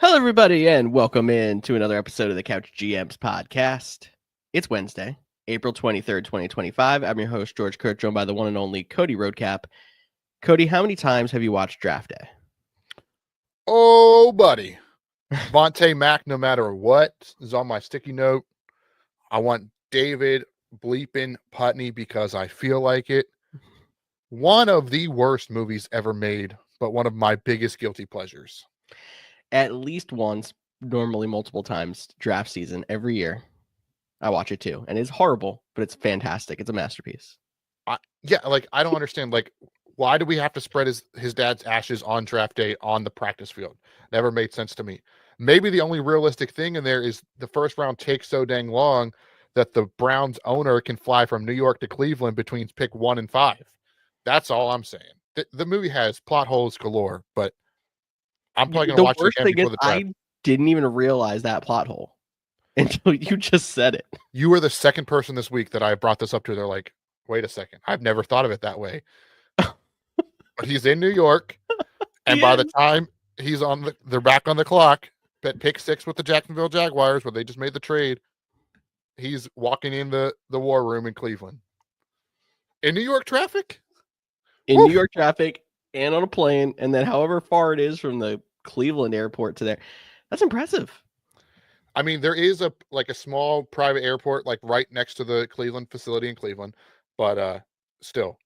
Hello, everybody, and welcome in to another episode of the Couch GMs podcast. It's Wednesday, April 23rd, 2025. I'm your host, George Kurt, joined by the one and only Cody Roadcap. Cody, how many times have you watched Draft Day? Oh, buddy. Vontae Mack, no matter what, is on my sticky note. I want David bleeping Putney because I feel like it. One of the worst movies ever made, but one of my biggest guilty pleasures. At least once, normally multiple times, draft season, every year. I watch it too, and it's horrible, but it's fantastic. It's a masterpiece. I don't understand. Why do we have to spread his dad's ashes on draft day on the practice field? Never made sense to me. Maybe the only realistic thing in there is the first round takes so dang long that the Browns owner can fly from New York to Cleveland between pick 1 and 5. That's all I'm saying. The movie has plot holes galore, but I'm probably going to watch it again before the draft. I didn't even realize that plot hole until you just said it. You were the second person this week that I brought this up to. They're like, wait a second. I've never thought of it that way. But he's in New York, and by the time they're back on the clock at pick 6 with the Jacksonville Jaguars, where they just made the trade. He's walking in the war room in Cleveland. In New York traffic? In New York traffic and on a plane, and then however far it is from the Cleveland airport to there. That's impressive. I mean, there is a small private airport right next to the Cleveland facility in Cleveland, but still.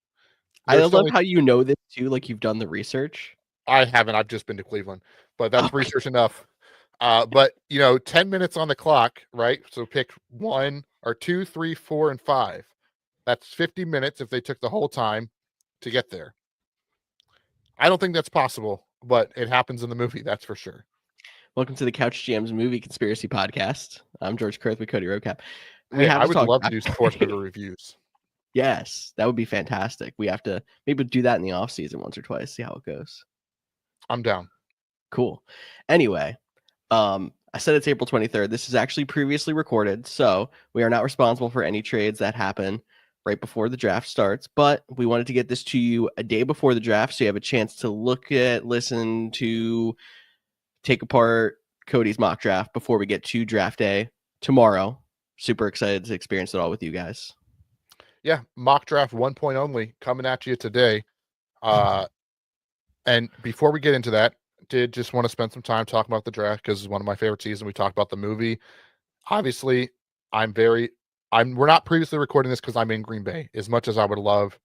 I love how you know this too, like you've done the research. I haven't. I've just been to Cleveland, but that's research enough. But 10 minutes on the clock, right? So pick 1 or 2, 3, 4, and 5. That's 50 minutes if they took the whole time to get there. I don't think that's possible, but it happens in the movie. That's for sure. Welcome to the Couch GM's Movie Conspiracy Podcast. I'm George Kurth with Cody Roadcap. I would love to do sports movie reviews. Yes, that would be fantastic. We have to maybe do that in the off season once or twice, see how it goes. I'm down. Cool. Anyway, I said it's April 23rd. This is actually previously recorded, so we are not responsible for any trades that happen right before the draft starts, but we wanted to get this to you a day before the draft so you have a chance to look at, listen to, take apart Cody's mock draft before we get to draft day tomorrow. Super excited to experience it all with you guys. Yeah, mock draft 1 point only coming at you today. And before we get into that, did just want to spend some time talking about the draft because it's one of my favorite seasons. We talked about the movie. Obviously, we're not previously recording this because I'm in Green Bay, as much as I would love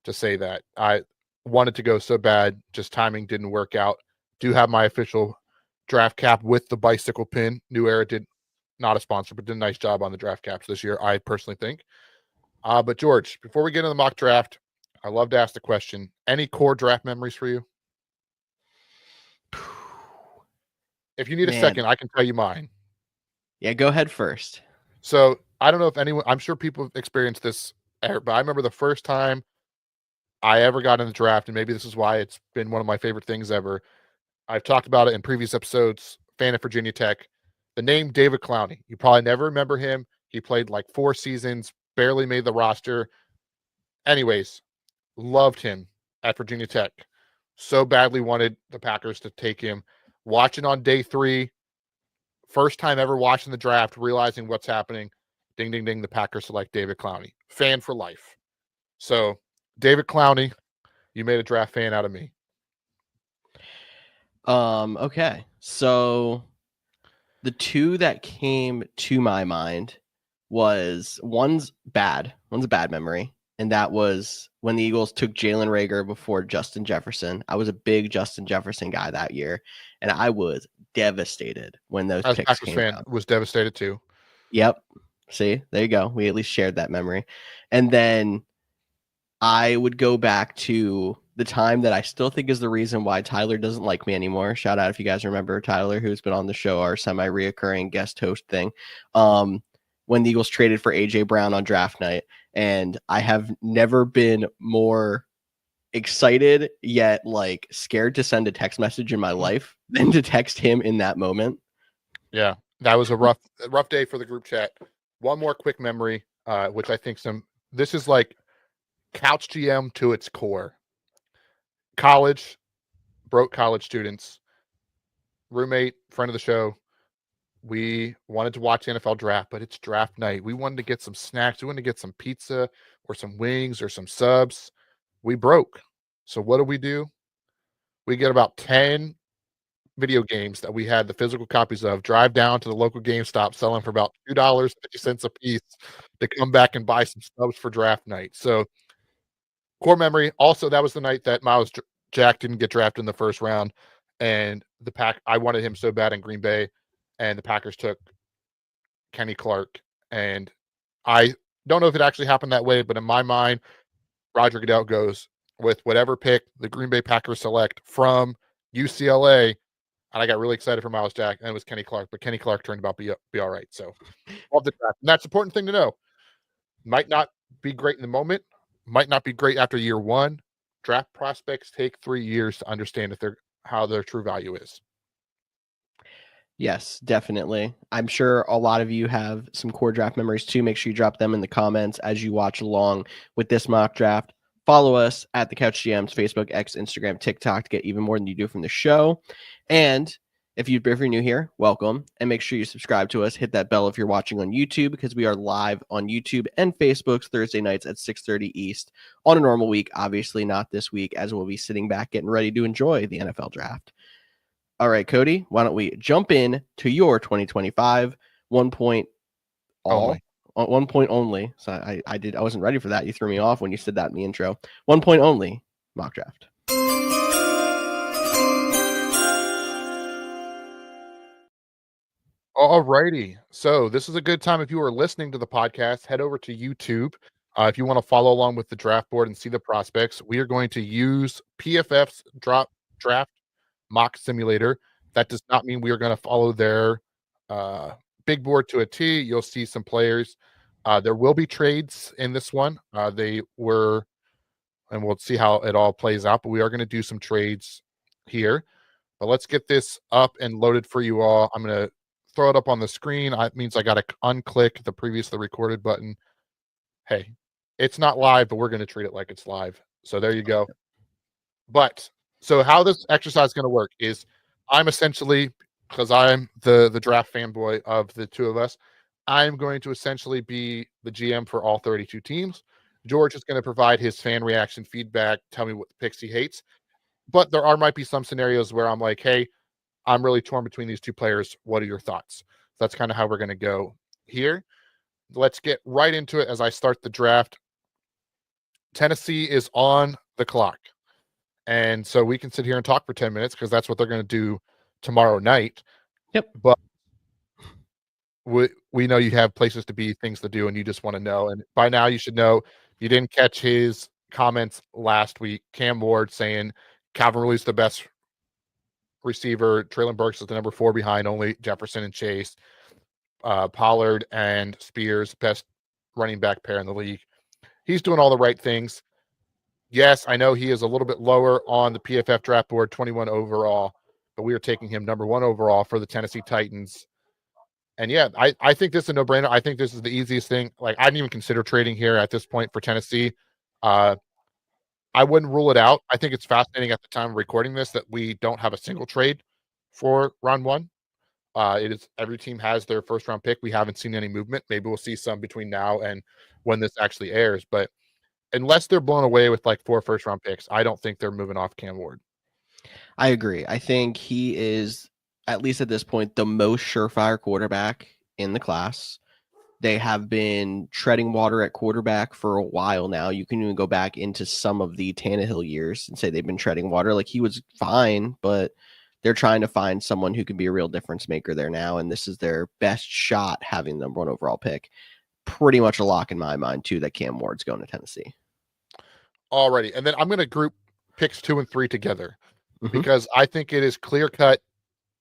to say that. I wanted to go so bad, just timing didn't work out. Do have my official draft cap with the bicycle pin. New Era did not a sponsor, but did a nice job on the draft caps this year, I personally think. But George, before we get into the mock draft, I love to ask the question: any core draft memories for you? If you need a second, I can tell you mine. Yeah, go ahead first. So I don't know if anyone, I'm sure people have experienced this, but I remember the first time I ever got in the draft, and maybe this is why it's been one of my favorite things ever. I've talked about it in previous episodes, fan of Virginia Tech. The name David Clowney. You probably never remember him. He played 4 seasons, barely made the roster. Anyways, loved him at Virginia Tech. So badly wanted the Packers to take him. Watching on day 3, first time ever watching the draft, realizing what's happening. Ding, ding, ding. The Packers select David Clowney. Fan for life. So, David Clowney, you made a draft fan out of me. Okay. So, the two that came to my mind was one's a bad memory. And that was when the Eagles took Jalen Reagor before Justin Jefferson. I was a big Justin Jefferson guy that year, and I was devastated when those picks Packers came fan out. Was devastated too. Yep. See, there you go. We at least shared that memory. And then I would go back to the time that I still think is the reason why Tyler doesn't like me anymore. Shout out if you guys remember Tyler, who's been on the show, our semi-reoccurring guest host thing. When the Eagles traded for A.J. Brown on draft night. And I have never been more excited yet scared to send a text message in my life than to text him in that moment. Yeah, that was a rough day for the group chat. One more quick memory, which I think this is like couch GM to its core. Broke college students. roommate, friend of the show, we wanted to watch the NFL draft, but it's draft night. We wanted to get some snacks. We wanted to get some pizza or some wings or some subs. We broke. So what do? We get about 10 video games that we had the physical copies of, drive down to the local GameStop, selling for about $2.50 a piece to come back and buy some subs for draft night. So core memory. Also, that was the night that Miles Jack didn't get drafted in the first round, and I wanted him so bad in Green Bay, and the Packers took Kenny Clark. And I don't know if it actually happened that way, but in my mind, Roger Goodell goes with whatever pick the Green Bay Packers select from UCLA. And I got really excited for Miles Jack, and it was Kenny Clark, but Kenny Clark turned out to be all right. So love the draft. And that's an important thing to know. Might not be great in the moment, might not be great after year one. Draft prospects take 3 years to understand how their true value is. Yes, definitely. I'm sure a lot of you have some core draft memories too. Make sure you drop them in the comments as you watch along with this mock draft. Follow us at the Couch GMs, Facebook, X, Instagram, TikTok to get even more than you do from the show. And if you're new here, welcome. And make sure you subscribe to us. Hit that bell if you're watching on YouTube, because we are live on YouTube and Facebook Thursday nights at 6:30 East on a normal week. Obviously not this week, as we'll be sitting back getting ready to enjoy the NFL draft. All right, Cody, why don't we jump in to your 2025 1 point all. 1 point only. So I wasn't ready for that. You threw me off when you said that in the intro. 1 point only mock draft. All righty. So this is a good time if you are listening to the podcast, head over to YouTube. If you want to follow along with the draft board and see the prospects, we are going to use PFF's draft mock simulator. That does not mean we are going to follow their big board to a T. You'll see some players. There will be trades in this one. And we'll see how it all plays out, but we are going to do some trades here. But let's get this up and loaded for you all. I'm going to throw it up on the screen. It means I got to unclick the previously recorded button. Hey, it's not live, but we're going to treat it like it's live. So there you go. But so how this exercise is going to work is I'm essentially, because I'm the draft fanboy of the two of us, I'm going to essentially be the GM for all 32 teams. George is going to provide his fan reaction feedback, tell me what picks he hates. But might be some scenarios where I'm like, hey, I'm really torn between these two players. What are your thoughts? That's kind of how we're going to go here. Let's get right into it as I start the draft. Tennessee is on the clock. And so we can sit here and talk for 10 minutes because that's what they're going to do tomorrow night. Yep. But we know you have places to be, things to do, and you just want to know. And by now you should know, you didn't catch his comments last week. Cam Ward saying Calvin Ridley's the best receiver. Traylon Burks is the number 4 behind only Jefferson and Chase. Pollard and Spears, best running back pair in the league. He's doing all the right things. Yes, I know he is a little bit lower on the PFF draft board, 21 overall, but we are taking him number 1 overall for the Tennessee Titans. And yeah, I think this is a no-brainer. I think this is the easiest thing. Like, I didn't even consider trading here at this point for Tennessee. I wouldn't rule it out. I think it's fascinating at the time of recording this that we don't have a single trade for round 1. It is every team has their first round pick. We haven't seen any movement. Maybe we'll see some between now and when this actually airs. But unless they're blown away with like 4 first round picks, I don't think they're moving off Cam Ward. I agree. I think he is, at least at this point, the most surefire quarterback in the class. They have been treading water at quarterback for a while now. You can even go back into some of the Tannehill years and say they've been treading water. Like, he was fine, but they're trying to find someone who can be a real difference maker there now. And this is their best shot having the number 1 overall pick. Pretty much a lock in my mind, too, that Cam Ward's going to Tennessee. Alrighty. And then I'm going to group picks 2 and 3 together because I think it is clear cut.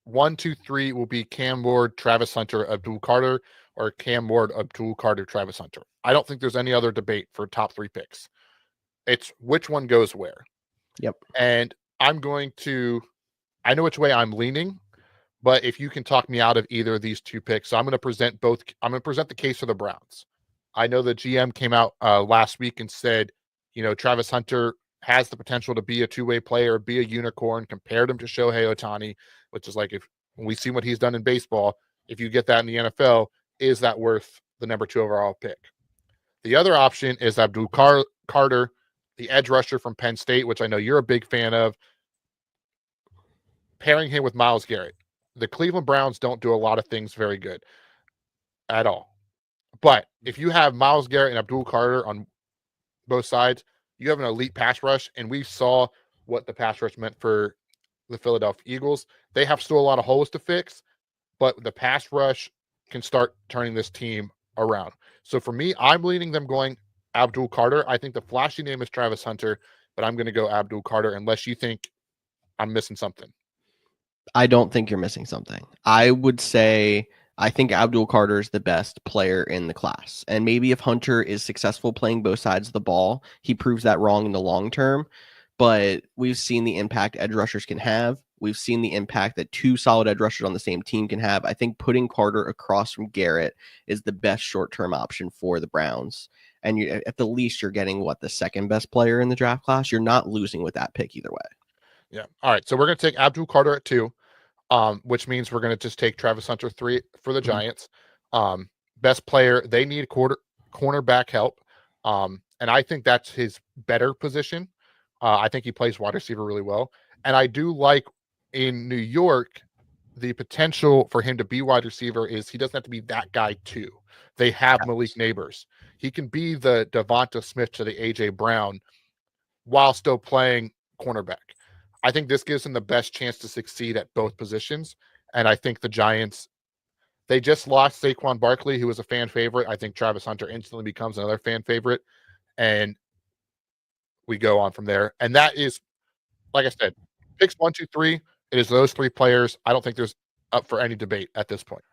1, 2, 3 will be Cam Ward, Travis Hunter, Abdul Carter, or Cam Ward, Abdul Carter, Travis Hunter. I don't think there's any other debate for top 3 picks. It's which one goes where. Yep. And I know which way I'm leaning, but if you can talk me out of either of these 2 picks, so I'm going to present both. I'm going to present the case for the Browns. I know the GM came out last week and said, Travis Hunter has the potential to be a 2-way player, be a unicorn, compared him to Shohei Ohtani, which is like, if We see what he's done in baseball. If you get that in the NFL, is that worth the number 2 overall pick? The other option is Abdul Carter, the edge rusher from Penn State, which I know you're a big fan of. Pairing him with Myles Garrett. The Cleveland Browns don't do a lot of things very good at all. But if you have Myles Garrett and Abdul Carter on both sides, you have an elite pass rush, and we saw what the pass rush meant for the Philadelphia Eagles. They have still a lot of holes to fix, but the pass rush can start turning this team around. So for me, I'm leaning them going Abdul Carter. I think the flashy name is Travis Hunter, but I'm going to go Abdul Carter unless you think I'm missing something. I don't think you're missing something. I would say I think Abdul Carter is the best player in the class. And maybe if Hunter is successful playing both sides of the ball, he proves that wrong in the long term. But we've seen the impact edge rushers can have. We've seen the impact that 2 solid edge rushers on the same team can have. I think putting Carter across from Garrett is the best short-term option for the Browns. And you, at the least, you're getting, the second best player in the draft class? You're not losing with that pick either way. Yeah. All right. So we're going to take Abdul Carter at 2, which means we're going to just take Travis Hunter 3 for the Giants. Best player, they need cornerback help. And I think that's his better position. I think he plays wide receiver really well. And I do like in New York, the potential for him to be wide receiver is he doesn't have to be that guy too. They have Malik Neighbors. He can be the Devonta Smith to the A.J. Brown while still playing cornerback. I think this gives him the best chance to succeed at both positions. And I think the Giants, they just lost Saquon Barkley, who was a fan favorite. I think Travis Hunter instantly becomes another fan favorite. And we go on from there. And that is, like I said, picks 1, 2, 3. It is those 3 players. I don't think there's up for any debate at this point.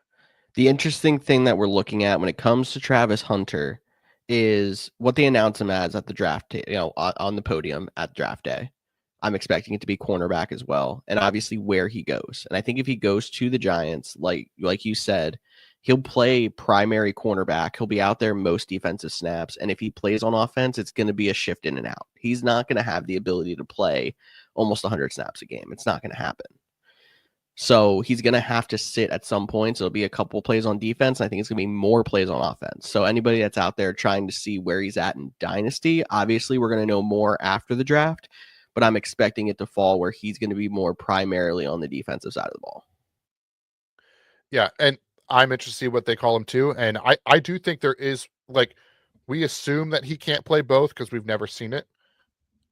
The interesting thing that we're looking at when it comes to Travis Hunter is what they announce him as at the draft, on the podium at draft day. I'm expecting it to be cornerback as well, and obviously where he goes. And I think if he goes to the Giants, like you said, he'll play primary cornerback. He'll be out there most defensive snaps, and if he plays on offense, it's going to be a shift in and out. He's not going to have the ability to play almost 100 snaps a game. It's not going to happen. So he's going to have to sit at some points. It'll be a couple plays on defense. And I think it's going to be more plays on offense. So anybody that's out there trying to see where he's at in Dynasty, obviously we're going to know more after the draft, but I'm expecting it to fall where he's going to be more primarily on the defensive side of the ball. Yeah, and I'm interested to see what they call him too. And I do think there is, we assume that he can't play both because we've never seen it.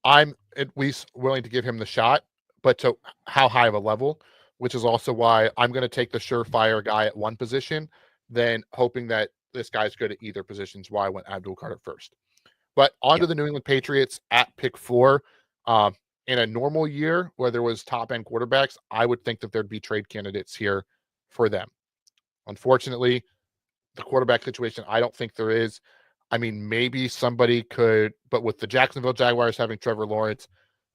I'm at least willing to give him the shot, but to how high of a level, which is also why I'm going to take the surefire guy at one position, then hoping that this guy's good at either positions, why I went Abdul Carter first. But on to the New England Patriots at pick 4. In a normal year where there was top-end quarterbacks, I would think that there'd be trade candidates here for them. Unfortunately, the quarterback situation, I don't think there is. I mean, maybe somebody could, but with the Jacksonville Jaguars having Trevor Lawrence,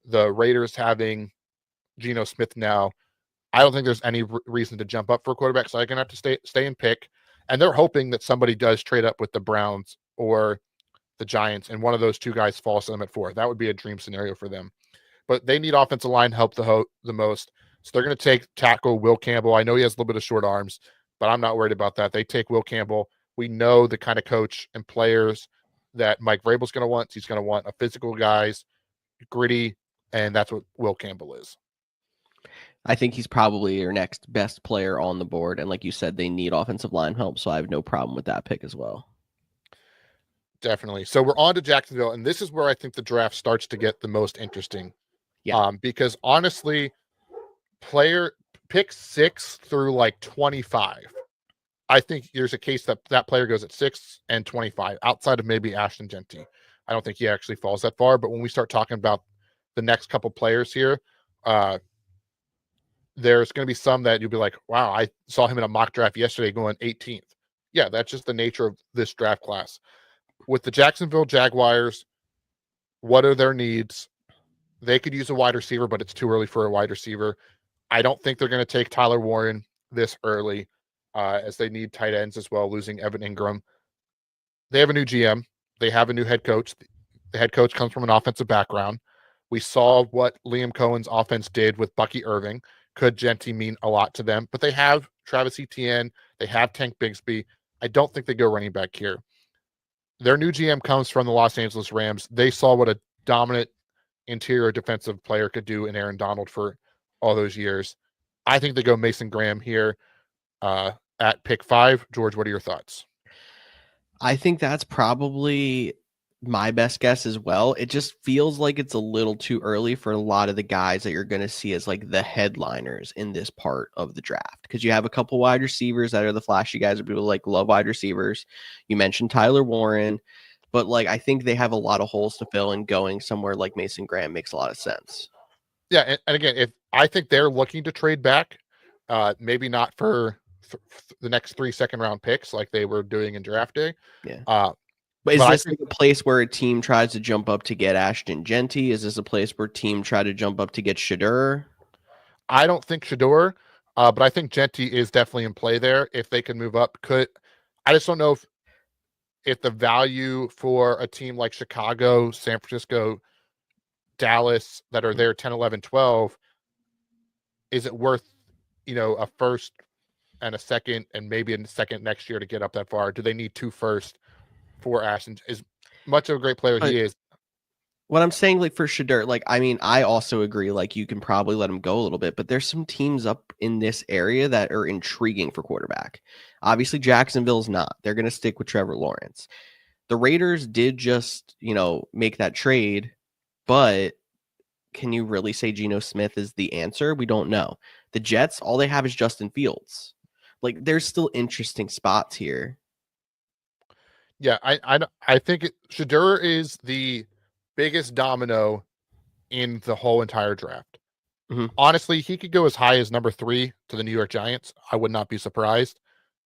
the Raiders having Geno Smith now, I don't think there's any reason to jump up for a quarterback. So I'm going to have to stay and pick. And they're hoping that somebody does trade up with the Browns or the Giants, and one of those 2 guys falls to them at 4. That would be a dream scenario for them. But they need offensive line help the most. So they're going to take tackle Will Campbell. I know he has a little bit of short arms, but I'm not worried about that. They take Will Campbell. We know the kind of coach and players that Mike Vrabel's going to want. He's going to want a physical guys, gritty, and that's what Will Campbell is. I think he's probably your next best player on the board. And like you said, they need offensive line help, so I have no problem with that pick as well. Definitely. So we're on to Jacksonville, and this is where I think the draft starts to get the most interesting. Yeah. Because honestly, pick 6 through 25, I think there's a case that player goes at 6 and 25, outside of maybe Ashton Genty. I don't think he actually falls that far. But when we start talking about the next couple players here, there's going to be some that you'll be like, wow, I saw him in a mock draft yesterday going 18th. Yeah, that's just the nature of this draft class. With the Jacksonville Jaguars, what are their needs? They could use a wide receiver, but it's too early for a wide receiver. I don't think they're going to take Tyler Warren this early, as they need tight ends as well, losing Evan Ingram. They have a new GM. They have a new head coach. The head coach comes from an offensive background. We saw what Liam Cohen's offense did with Bucky Irving. could Genty mean a lot to them? But they have Travis Etienne. They have Tank Bigsby. I don't think they go running back here. Their new GM comes from the Los Angeles Rams. They saw what a dominant interior defensive player could do in Aaron Donald for all those years. I think they go Mason Graham here at pick 5. George, what are your thoughts? I think that's probably my best guess as well. It just feels like it's a little too early for a lot of the guys that you're going to see as like the headliners in this part of the draft, because you have a couple wide receivers that are the flashy guys that people like love wide receivers. You mentioned Tyler Warren, but like I think they have a lot of holes to fill, and going somewhere like Mason Graham makes a lot of sense. Yeah, and again, if I think they're looking to trade back, maybe not for the next 3 second-round picks like they were doing in draft day. Yeah. But is this like a place where a team tries to jump up to get Ashton Genty? Is this a place where team try to jump up to get Shedeur? I don't think Shedeur, but I think Genty is definitely in play there. If they can move up, I just don't know if the value for a team like Chicago, San Francisco, Dallas that are there 10, 11, 12, is it worth, a first and a second and maybe a second next year to get up that far? Do they need 2 first for Ashton? As much of a great player he is. What I'm saying, like for Shedeur, like, I mean, I also agree, like you can probably let him go a little bit, but there's some teams up in this area that are intriguing for quarterback. Obviously, Jacksonville's not. They're going to stick with Trevor Lawrence. The Raiders did just, make that trade, but can you really say Geno Smith is the answer? We don't know. The Jets, all they have is Justin Fields. Like, there's still interesting spots here. Yeah, I think Shedeur is the biggest domino in the whole entire draft. Mm-hmm. Honestly, he could go as high as number 3 to the New York Giants. I would not be surprised.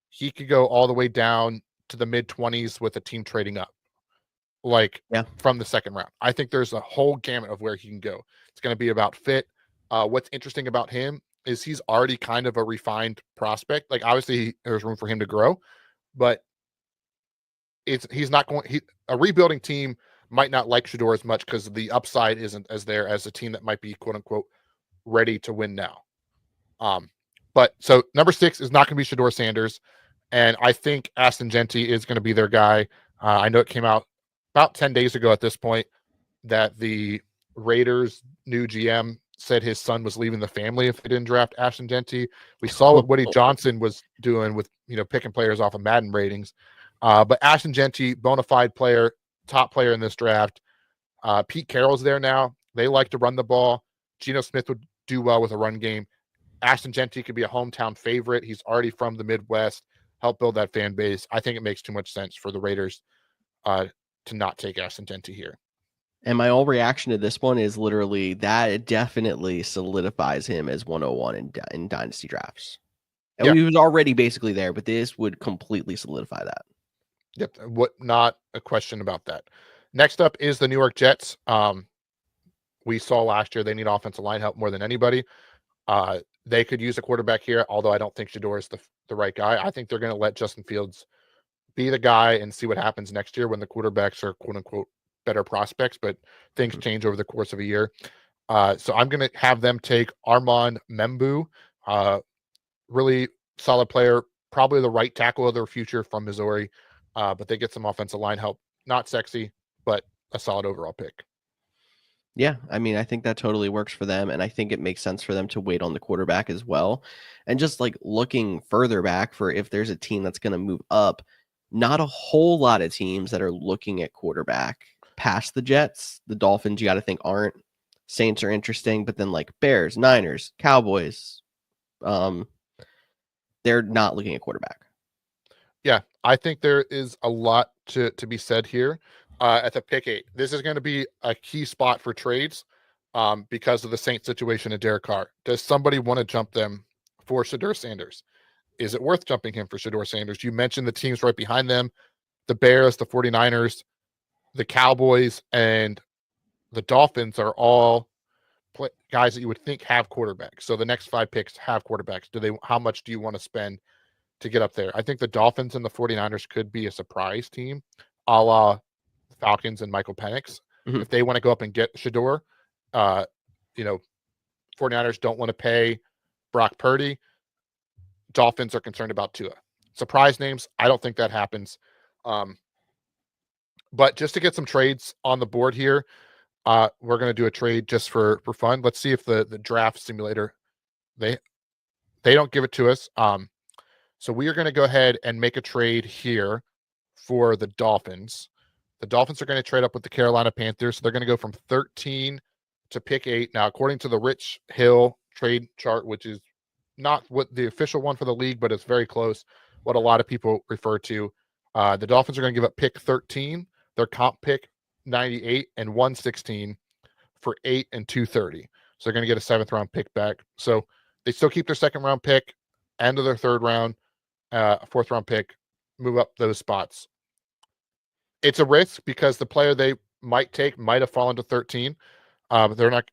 He could go all the way down to the mid-20s with a team trading up, from the second round. I think there's a whole gamut of where he can go. It's going to be about fit. What's interesting about him is he's already kind of a refined prospect. Like, obviously, there's room for him to grow, but he's not going. A rebuilding team might not like Shedeur as much because the upside isn't as there as a team that might be quote unquote ready to win now. But so number 6 is not going to be Shedeur Sanders, and I think Ashton Genty is going to be their guy. I know it came out about 10 days ago at this point that the Raiders' new GM said his son was leaving the family if they didn't draft Ashton Genty. We saw what Woody Johnson was doing with picking players off of Madden ratings. But Ashton Genty, bona fide player, top player in this draft. Pete Carroll's there now. They like to run the ball. Geno Smith would do well with a run game. Ashton Genty could be a hometown favorite. He's already from the Midwest. Help build that fan base. I think it makes too much sense for the Raiders to not take Ashton Genty here. And my whole reaction to this one is literally that it definitely solidifies him as 101 in dynasty drafts. And he was already basically there, but this would completely solidify that. Yep, not a question about that. Next up is the New York Jets. We saw last year they need offensive line help more than anybody. They could use a quarterback here, although I don't think Shedeur is the right guy. I think they're going to let Justin Fields be the guy and see what happens next year when the quarterbacks are quote unquote better prospects, but things change over the course of a year. So I'm going to have them take Armand Membu, really solid player, probably the right tackle of their future from Missouri. But they get some offensive line help. Not sexy, but a solid overall pick. Yeah, I mean, I think that totally works for them, and I think it makes sense for them to wait on the quarterback as well. And just like looking further back for if there's a team that's going to move up, not a whole lot of teams that are looking at quarterback past the Jets. The Dolphins, you got to think, aren't. Saints are interesting, but then like Bears, Niners, Cowboys, they're not looking at quarterback. Yeah, I think there is a lot to be said here. At the pick 8, this is going to be a key spot for trades because of the Saints situation at Derek Carr. Does somebody want to jump them for Shedeur Sanders? Is it worth jumping him for Shedeur Sanders? You mentioned the teams right behind them, the Bears, the 49ers, the Cowboys, and the Dolphins are all guys that you would think have quarterbacks. So the next 5 picks have quarterbacks. How much do you want to spend to get up there? I think the Dolphins and the 49ers could be a surprise team, a la Falcons and Michael Penix. If they want to go up and get Shedeur, 49ers don't want to pay Brock Purdy. Dolphins are concerned about Tua. Surprise names, I don't think that happens. But just to get some trades on the board here, we're going to do a trade just for fun. Let's see if the draft simulator, they don't give it to us. So we are going to go ahead and make a trade here for the Dolphins. The Dolphins are going to trade up with the Carolina Panthers. So they're going to go from 13 to pick 8. Now, according to the Rich Hill trade chart, which is not what the official one for the league, but it's very close, what a lot of people refer to. The Dolphins are going to give up pick 13, their comp pick 98 and 116 for 8 and 230. So they're going to get a 7th round pick back. So they still keep their 2nd round pick, end of their 3rd round, 4th round pick, move up those spots. It's a risk because the player they might take might have fallen to 13. But they're not.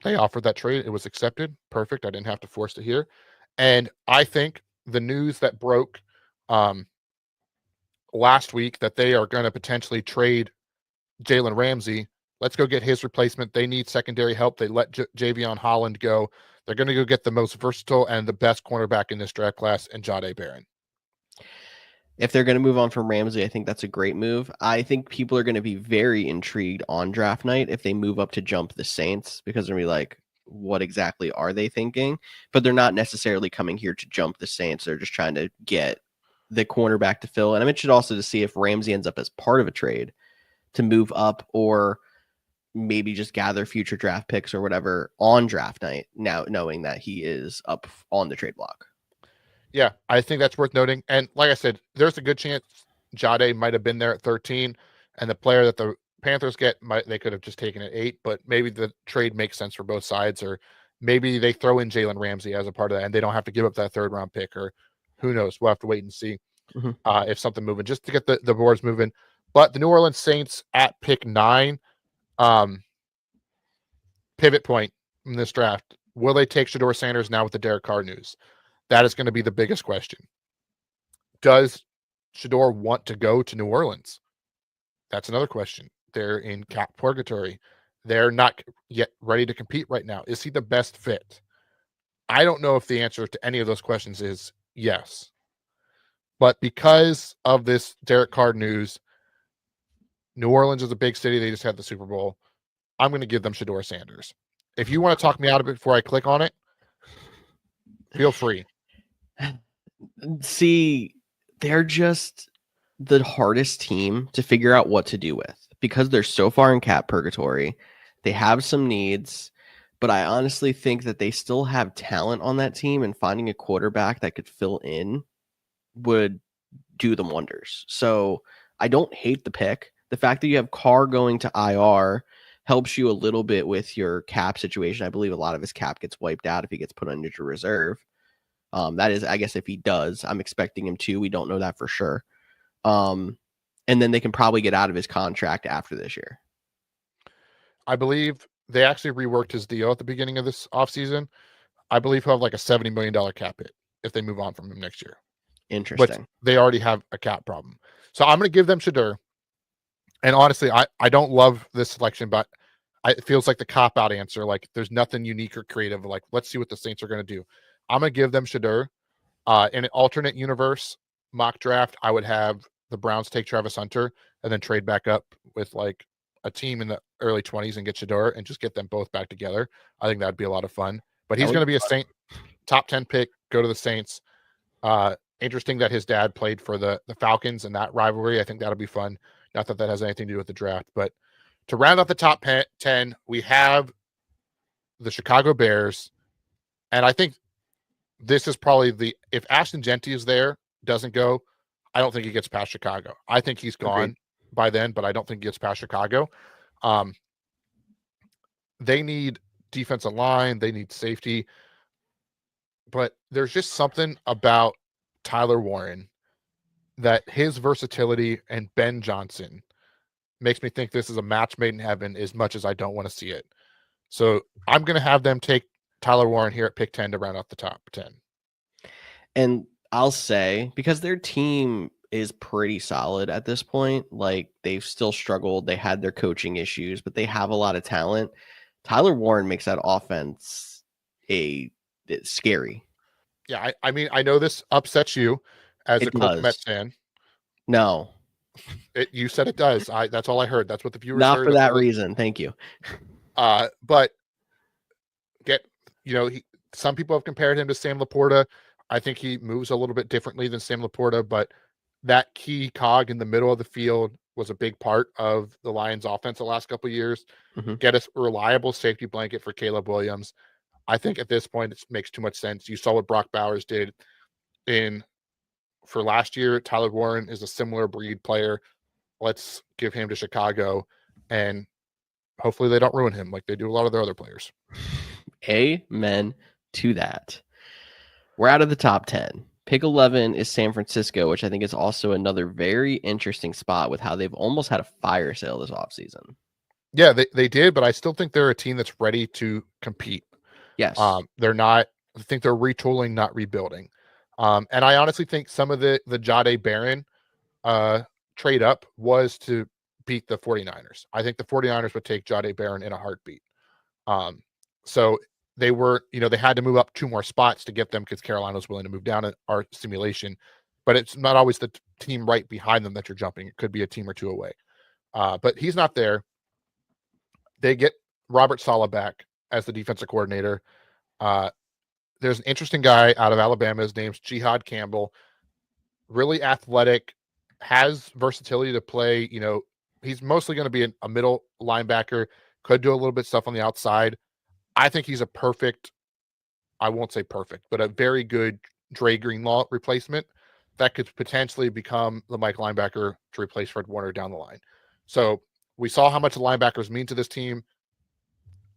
They offered that trade. It was accepted. Perfect. I didn't have to force it here. And I think the news that broke last week that they are going to potentially trade Jalen Ramsey. Let's go get his replacement. They need secondary help. They let Javion Holland go. They're going to go get the most versatile and the best cornerback in this draft class, and Jahdae Barron. If they're going to move on from Ramsey, I think that's a great move. I think people are going to be very intrigued on draft night if they move up to jump the Saints, because they're going to be like, what exactly are they thinking? But they're not necessarily coming here to jump the Saints. They're just trying to get the cornerback to fill. And I'm interested also to see if Ramsey ends up as part of a trade to move up, or maybe just gather future draft picks or whatever on draft night, now knowing that he is up on the trade block. Yeah, I think that's worth noting. And like I said, there's a good chance Jahdae might have been there at 13, and the player that the Panthers get, they could have just taken at 8, but maybe the trade makes sense for both sides, or maybe they throw in Jalen Ramsey as a part of that, and they don't have to give up that 3rd round pick, or who knows? We'll have to wait and see if something moving, just to get the boards moving. But the New Orleans Saints at pick 9, pivot point in this draft. Will they take Shedeur Sanders now with the Derek Carr news? That is going to be the biggest question. Does Shedeur want to go to New Orleans? That's another question. They're in cap purgatory. They're not yet ready to compete right now. Is he the best fit? I don't know if the answer to any of those questions is yes. But because of this Derek Carr news, New Orleans is a big city. They just had the Super Bowl. I'm going to give them Shedeur Sanders. If you want to talk me out of it before I click on it, feel free. See, they're just the hardest team to figure out what to do with because they're so far in cap purgatory. They have some needs, but I honestly think that they still have talent on that team, and finding a quarterback that could fill in would do them wonders. So I don't hate the pick. The fact that you have Carr going to IR helps you a little bit with your cap situation. I believe a lot of his cap gets wiped out if he gets put on injured reserve. That is, I guess, if he does. I'm expecting him to. We don't know that for sure. And then they can probably get out of his contract after this year. I believe they actually reworked his deal at the beginning of this offseason. I believe he'll have like a $70 million cap hit if they move on from him next year. Interesting. But they already have a cap problem. So I'm going to give them Shedeur. And honestly, I don't love this selection, but it feels like the cop-out answer. Like, there's nothing unique or creative. Like, let's see what the Saints are going to do. I'm going to give them Shedeur. In an alternate universe mock draft, I would have the Browns take Travis Hunter and then trade back up with like a team in the early 20s and get Shedeur and just get them both back together. I think that'd be a lot of fun. But he's going to be a Saint top 10 pick, go to the Saints. Interesting that his dad played for the Falcons in that rivalry. I think that'll be fun. Not that that has anything to do with the draft, but to round out the top 10, we have the Chicago Bears. And I think this is probably if Ashton Genty is there, doesn't go, I don't think he gets past Chicago. I think he's gone by then, but I don't think he gets past Chicago. They need defensive line. They need safety. But there's just something about Tyler Warren that his versatility and Ben Johnson makes me think this is a match made in heaven as much as I don't want to see it. So I'm going to have them take Tyler Warren here at pick 10 to round out the top 10. And I'll say, because their team is pretty solid at this point, like they've still struggled. They had their coaching issues, but they have a lot of talent. Tyler Warren makes that offense a it's scary. Yeah, I mean, I know this upsets you as a It Colts does. Mets fan. No, You said it does. That's all I heard. That's what the viewers not heard. for that reason. Thank you. But some people have compared him to Sam Laporta. I think he moves a little bit differently than Sam Laporta, but that key cog in the middle of the field was a big part of the Lions offense the last couple of years. Mm-hmm. Get a reliable safety blanket for Caleb Williams. I think at this point, it makes too much sense. You saw what Brock Bowers did for last year. Tyler Warren is a similar breed player. Let's give him to Chicago, and hopefully they don't ruin him like they do a lot of their other players. Amen to that. We're out of the top 10. Pick 11 is San Francisco, which I think is also another very interesting spot with how they've almost had a fire sale this offseason. Yeah, they did, but I still think they're a team that's ready to compete. Yes. They're not. I think they're retooling, not rebuilding. And I honestly think some of the Jahdae Barron trade up was to beat the 49ers. I think the 49ers would take Jahdae Barron in a heartbeat. So they were, they had to move up 2 more spots to get them because Carolina was willing to move down in our simulation. But it's not always the team right behind them that you're jumping. It could be a team or 2 away. But he's not there. They get Robert Saleh back as the defensive coordinator. There's an interesting guy out of Alabama. His name's Jihad Campbell. Really athletic, has versatility to play. He's mostly going to be a middle linebacker. Could do a little bit of stuff on the outside. I think he's I won't say perfect, but a very good Dre Greenlaw replacement that could potentially become the Mike linebacker to replace Fred Warner down the line. So we saw how much the linebackers mean to this team.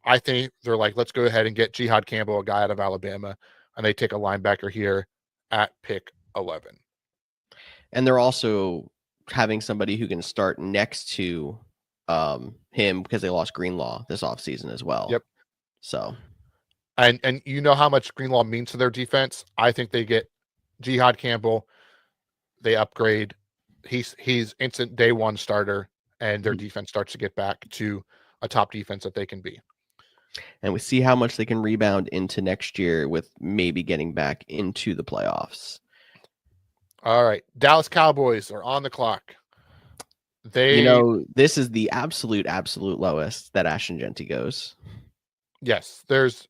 I think they're like, let's go ahead and get Jihad Campbell, a guy out of Alabama, and they take a linebacker here at pick 11. And they're also having somebody who can start next to him because they lost Greenlaw this offseason as well. Yep. So, and you know how much Greenlaw means to their defense. I think they get Jihad Campbell. They upgrade. He's instant day 1 starter, and their defense starts to get back to a top defense that they can be. And we see how much they can rebound into next year with maybe getting back into the playoffs. All right. Dallas Cowboys are on the clock. This is the absolute lowest that Ashton Genty goes. Yes. There's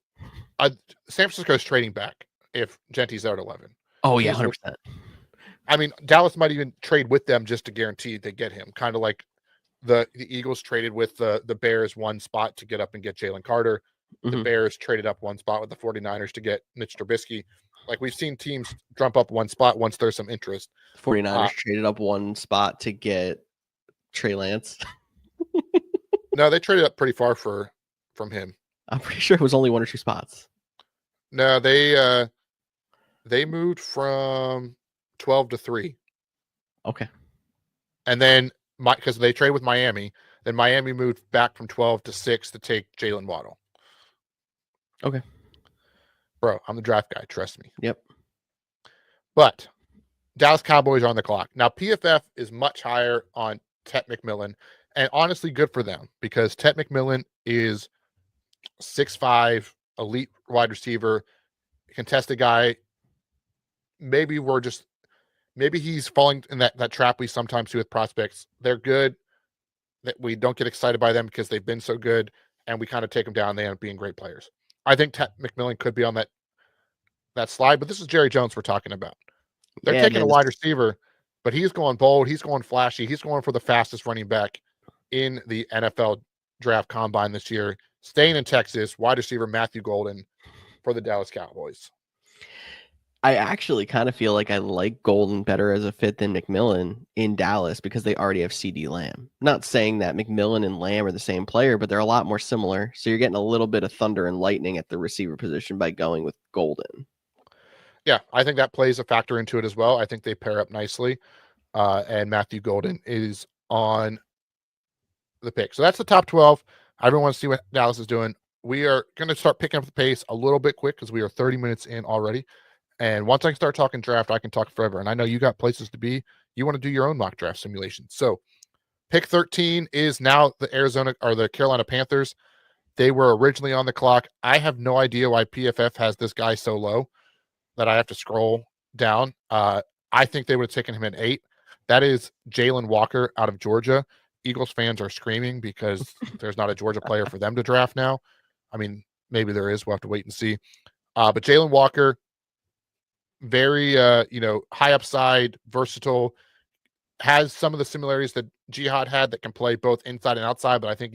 San Francisco's trading back if Genty's there at 11. Oh, yeah, 100%. I mean, Dallas might even trade with them just to guarantee they get him. Kind of like the Eagles traded with the Bears 1 spot to get up and get Jalen Carter. The Bears traded up 1 spot with the 49ers to get Mitch Trubisky. Like, we've seen teams jump up 1 spot once there's some interest. 49ers traded up 1 spot to get Trey Lance. No, they traded up pretty far from him. I'm pretty sure it was only 1 or 2 spots. No, they moved from 12 to 3. Okay. And then because they traded with Miami, then Miami moved back from 12 to 6 to take Jalen Waddle. Okay. Bro, I'm the draft guy. Trust me. Yep. But Dallas Cowboys are on the clock. Now, PFF is much higher on Tet McMillan, and honestly, good for them because Tet McMillan is 6'5", elite wide receiver, contested guy. Maybe he's falling in that trap we sometimes see with prospects. They're good. That we don't get excited by them because they've been so good, and we kind of take them down. They end up being great players. I think Tet McMillan could be on that slide, but this is Jerry Jones we're talking about. They're taking a wide receiver, but he's going bold. He's going flashy. He's going for the fastest running back in the NFL draft combine this year. Staying in Texas, wide receiver Matthew Golden for the Dallas Cowboys. I actually kind of feel like I like Golden better as a fit than McMillan in Dallas because they already have CD Lamb. Not saying that McMillan and Lamb are the same player, but they're a lot more similar. So you're getting a little bit of thunder and lightning at the receiver position by going with Golden. Yeah, I think that plays a factor into it as well. I think they pair up nicely. And Matthew Golden is on the pick. So that's the top 12. Everyone wants to see what Dallas is doing. We are going to start picking up the pace a little bit quick because we are 30 minutes in already. And once I start talking draft, I can talk forever. And I know you got places to be. You want to do your own mock draft simulation. So pick 13 is now the Carolina Panthers. They were originally on the clock. I have no idea why PFF has this guy so low that I have to scroll down. I think they would have taken him at 8. That is Jalen Walker out of Georgia. Eagles fans are screaming because there's not a Georgia player for them to draft now. I mean, maybe there is. We'll have to wait and see. But Jalen Walker, very high upside, versatile, has some of the similarities that Jihad had that can play both inside and outside, but I think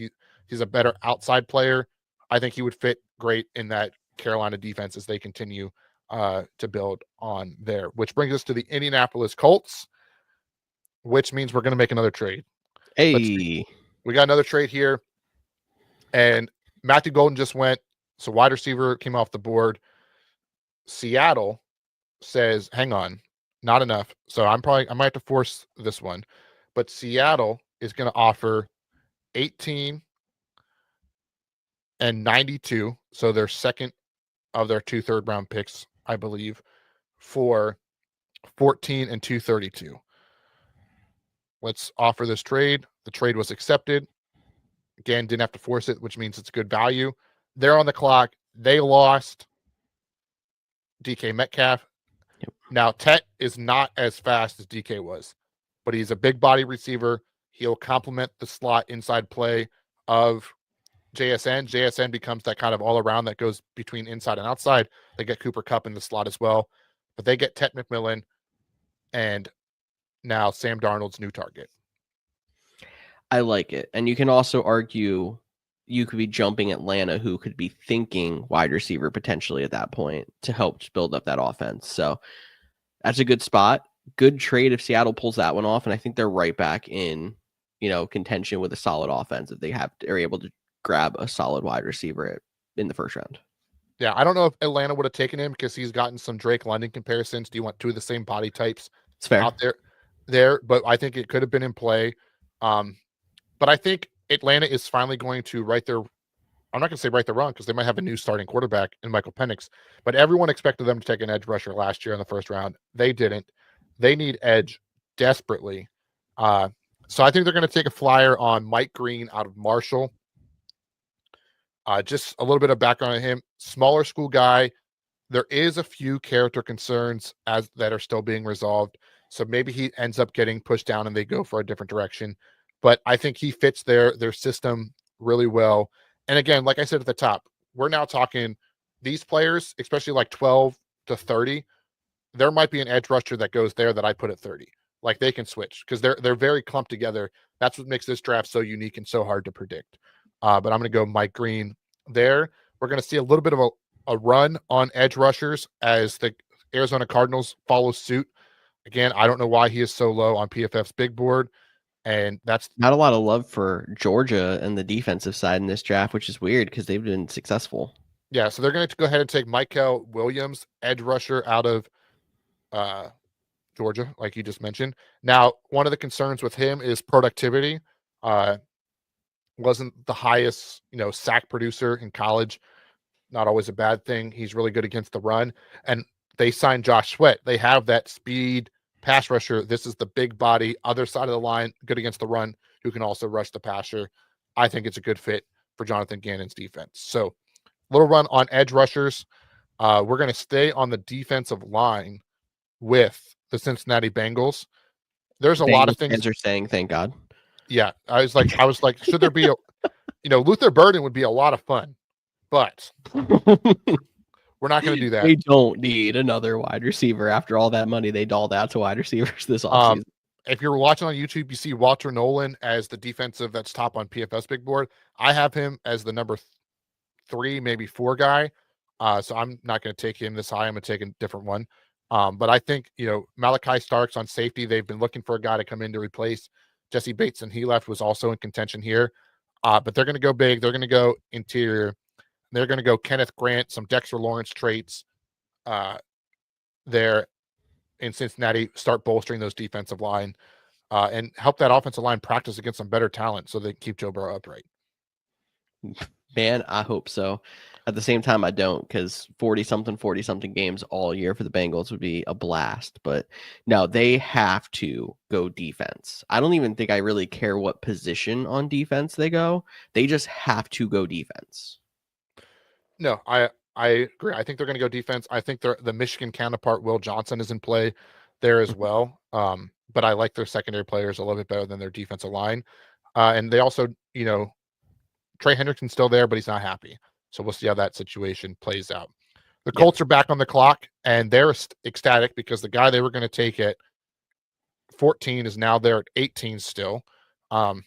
he's a better outside player. I think he would fit great in that Carolina defense as they continue to build on there, which brings us to the Indianapolis Colts, which means we're going to make another trade. Hey, we got another trade here, and Matthew Golden just went, so wide receiver came off the board. Seattle says, hang on, not enough. So I might have to force this one, but Seattle is going to offer 18 and 92. So their second of their 2 third-round picks, I believe, for 14 and 232. Let's offer this trade. The trade was accepted. Again, didn't have to force it, which means it's good value. They're on the clock. They lost DK Metcalf. Yep. Now, Tet is not as fast as DK was, but he's a big body receiver. He'll complement the slot inside play of JSN. JSN becomes that kind of all-around that goes between inside and outside. They get Cooper Kupp in the slot as well, but they get Tet McMillan and now Sam Darnold's new target. I like it. And you can also argue you could be jumping Atlanta, who could be thinking wide receiver potentially at that point to help build up that offense. So that's a good spot. Good trade if Seattle pulls that one off. And I think they're right back in, contention with a solid offense if they're able to grab a solid wide receiver in the first round. Yeah, I don't know if Atlanta would have taken him because he's gotten some Drake London comparisons. Do you want 2 of the same body types It's fair. out there? But I think it could have been in play. But I think Atlanta is finally going to I'm not going to say right their wrong because they might have a new starting quarterback in Michael Penix, but everyone expected them to take an edge rusher last year in the first round. They didn't. They need edge desperately. So I think they're going to take a flyer on Mike Green out of Marshall. Just a little bit of background on him. Smaller school guy. There is a few character concerns that are still being resolved. So maybe he ends up getting pushed down and they go for a different direction. But I think he fits their system really well. And again, like I said at the top, we're now talking these players, especially like 12 to 30. There might be an edge rusher that goes there that I put at 30. Like they can switch because they're very clumped together. That's what makes this draft so unique and so hard to predict. But I'm going to go Mike Green there. We're going to see a little bit of a run on edge rushers as the Arizona Cardinals follow suit. Again, I don't know why he is so low on PFF's big board. And that's not a lot of love for Georgia and the defensive side in this draft, which is weird because they've been successful. Yeah, so they're going to go ahead and take Michael Williams, edge rusher out of Georgia, like you just mentioned. Now, one of the concerns with him is productivity. Wasn't the highest, sack producer in college. Not always a bad thing. He's really good against the run. And they signed Josh Sweat. They have that speed pass rusher. This is the big body, other side of the line, good against the run, who can also rush the passer. I think it's a good fit for Jonathan Gannon's defense. So, little run on edge rushers. We're going to stay on the defensive line with the Cincinnati Bengals. There's a lot of things. Fans are saying, thank God. Yeah, I was like, should there be Luther Burden would be a lot of fun, but we're not going to do that. They don't need another wide receiver after all that money they dolled out to wide receivers this offseason. If you're watching on YouTube, you see Walter Nolan as the defensive that's top on PFS big board. I have him as the number 3, maybe 4 guy. So I'm not going to take him this high. I'm going to take a different one. But I think, Malachi Starks on safety, they've been looking for a guy to come in to replace Jesse Bates, and he left, was also in contention here. But they're going to go big. They're going to go interior. They're going to go Kenneth Grant, some Dexter Lawrence traits there in Cincinnati, start bolstering those defensive line and help that offensive line practice against some better talent so they can keep Joe Burrow upright. Man, I hope so. At the same time, I don't, because 40-something games all year for the Bengals would be a blast. But no, they have to go defense. I don't even think I really care what position on defense they go. They just have to go defense. No, I agree. I think they're going to go defense. I think the Michigan counterpart, Will Johnson, is in play there as well. But I like their secondary players a little bit better than their defensive line. And they also, Trey Hendrickson's still there, but he's not happy. So we'll see how that situation plays out. The Colts are back on the clock, and they're ecstatic because the guy they were going to take at 14 is now there at 18 still. And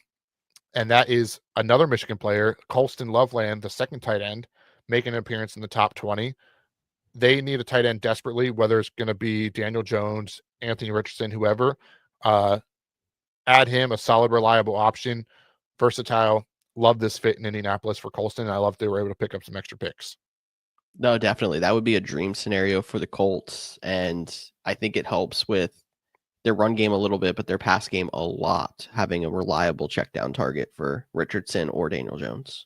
that is another Michigan player, Colston Loveland, the second tight end, making an appearance in the top 20. They need a tight end desperately, whether it's going to be Daniel Jones, Anthony Richardson, whoever. Add him, a solid, reliable option, versatile. Love this fit in Indianapolis for Colston. I love they were able to pick up some extra picks. No, definitely. That would be a dream scenario for the Colts. And I think it helps with their run game a little bit, but their pass game a lot, having a reliable check down target for Richardson or Daniel Jones.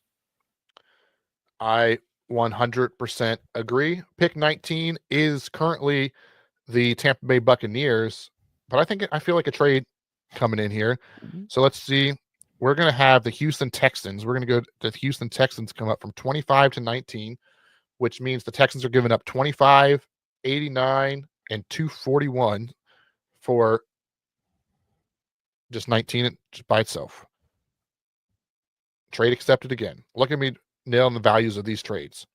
I 100% agree. Pick 19 is currently the Tampa Bay Buccaneers, but I feel like a trade coming in here. So let's see. We're going to have the Houston Texans. We're going to go to the Houston Texans come up from 25 to 19, which means the Texans are giving up 25, 89, and 241 for just 19 just by itself. Trade accepted again. Look at me nailing the values of these trades.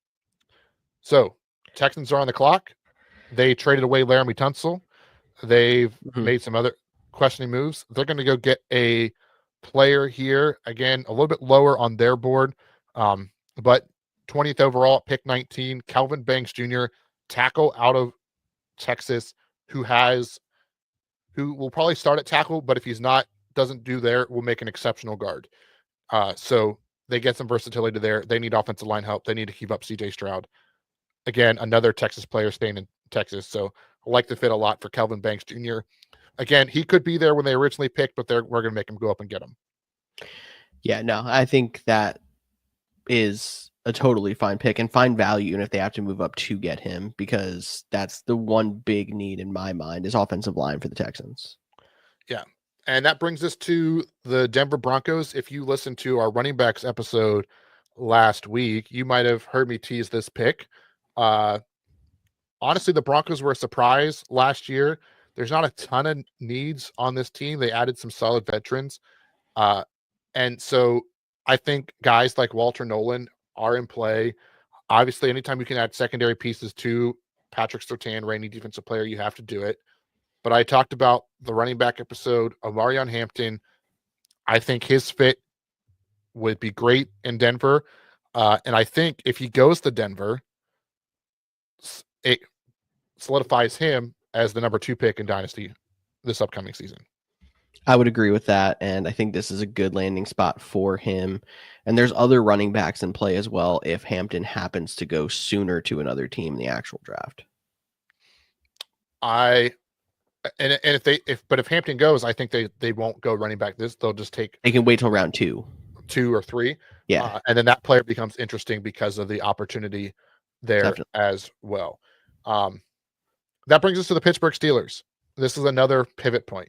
So Texans are on the clock. They traded away Laramie Tunsil. They've made some other questioning moves. They're going to go get a player here. Again, a little bit lower on their board, but 20th overall at pick 19, Calvin Banks Jr., tackle out of Texas, who will probably start at tackle, but if he's not, doesn't do there, will make an exceptional guard. So they get some versatility there. They need offensive line help. They need to keep up CJ Stroud. Again, another Texas player staying in Texas. So I like the fit a lot for Calvin Banks Jr. Again, he could be there when they originally picked, but we're going to make him go up and get him. Yeah, no, I think that is a totally fine pick and fine value, and if they have to move up to get him, because that's the one big need in my mind is offensive line for the Texans. Yeah, and that brings us to the Denver Broncos. If you listened to our running backs episode last week, you might have heard me tease this pick. Honestly, the Broncos were a surprise last year. There's not a ton of needs on this team. They added some solid veterans. And so I think guys like Walter Nolan are in play. Obviously, anytime you can add secondary pieces to Patrick Surtain, reigning defensive player, you have to do it. But I talked about the running back episode of Marion Hampton. I think his fit would be great in Denver. And I think if he goes to Denver, it solidifies him as the number 2 pick in Dynasty this upcoming season. I would agree with that, and I think this is a good landing spot for him. And there's other running backs in play as well if Hampton happens to go sooner to another team in the actual draft. If Hampton goes, I think they won't go running back. They'll just take. They can wait till round 2 or 3. Yeah, and then that player becomes interesting because of the opportunity there. Definitely. As well. That brings us to the Pittsburgh Steelers. This is another pivot point.